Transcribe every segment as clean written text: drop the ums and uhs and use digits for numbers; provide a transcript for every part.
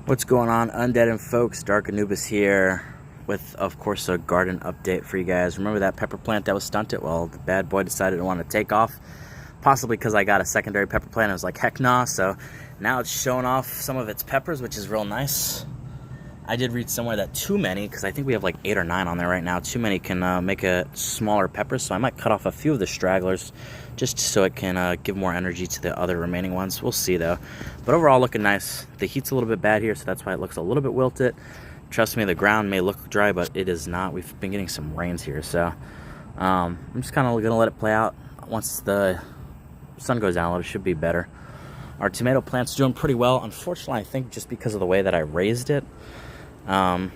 What's going on, Undead and folks? Dark Anubis here with, of course, a garden update for you guys. Remember that pepper plant that was stunted? Well, the bad boy decided to want to take off, possibly because I got a secondary pepper plant. I was like, heck nah. So now it's showing off some of its peppers, which is real nice. I did read somewhere that too many, because I think we have like 8 or 9 on there right now, too many can make a smaller pepper, so I might cut off a few of the stragglers just so it can give more energy to the other remaining ones. We'll see though. But overall looking nice. The heat's a little bit bad here, so that's why it looks a little bit wilted. Trust me, the ground may look dry, but it is not. We've been getting some rains here, so I'm just kind of gonna let it play out. Once the sun goes down a little, it should be better. Our tomato plant's doing pretty well. Unfortunately, I think just because of the way that I raised it,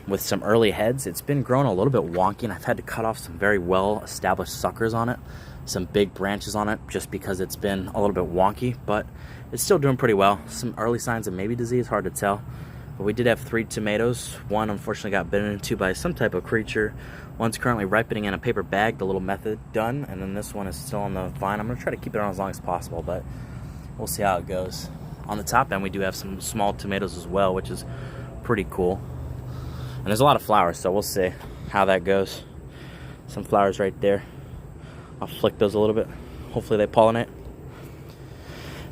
with some early heads, it's been growing a little bit wonky, and I've had to cut off some very well established suckers on it, some big branches on it, just because it's been a little bit wonky, but it's still doing pretty well. Some early signs of maybe disease, hard to tell, but we did have 3 tomatoes. One unfortunately got bitten into by some type of creature. One's currently ripening in a paper bag, the little method done, and then this one is still on the vine. I'm gonna try to keep it on as long as possible, but we'll see how it goes. On the top end, we do have some small tomatoes as well, which is pretty cool. And there's a lot of flowers, so we'll see how that goes. Some flowers right there. I'll flick those a little bit. Hopefully they pollinate.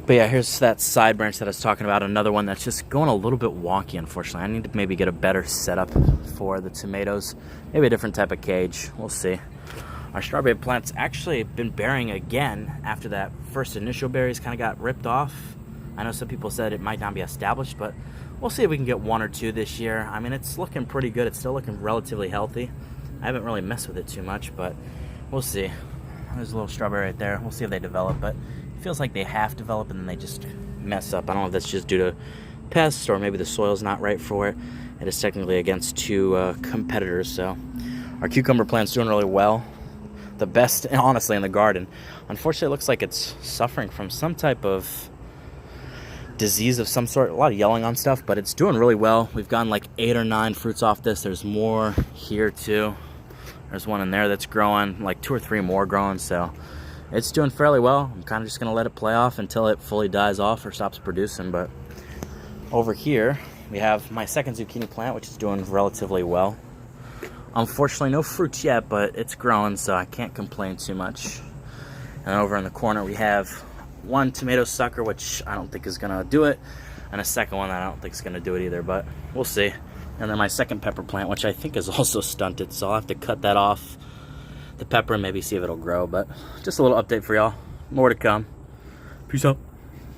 But yeah, here's that side branch that I was talking about. Another one that's just going a little bit wonky, unfortunately. I need to maybe get a better setup for the tomatoes. Maybe a different type of cage. We'll see. Our strawberry plant's actually been bearing again after that first initial berries kind of got ripped off. I know some people said it might not be established, but we'll see if we can get 1 or 2 this year. I mean, it's looking pretty good. It's still looking relatively healthy. I haven't really messed with it too much, but we'll see. There's a little strawberry right there. We'll see if they develop, but it feels like they half develop and then they just mess up. I don't know if that's just due to pests or maybe the soil's not right for it. It is technically against 2 competitors, so our cucumber plant's doing really well. The best, honestly, in the garden. Unfortunately, it looks like it's suffering from some type of disease of some sort. A lot of yelling on stuff, but it's doing really well. We've gotten like 8 or 9 fruits off this. There's more here too. There's one in there that's growing, like 2 or 3 more growing, so it's doing fairly well. I'm kind of just gonna let it play off until it fully dies off or stops producing. But over here we have my second zucchini plant, which is doing relatively well. Unfortunately, no fruits yet, but it's growing, so I can't complain too much. And over in the corner we have 1 tomato sucker, which I don't think is gonna do it, and a second one that I don't think is gonna do it either, but we'll see. And then my second pepper plant, which I think is also stunted, so I'll have to cut that off, the pepper, and maybe see if it'll grow. But just a little update for y'all. More to come. Peace out.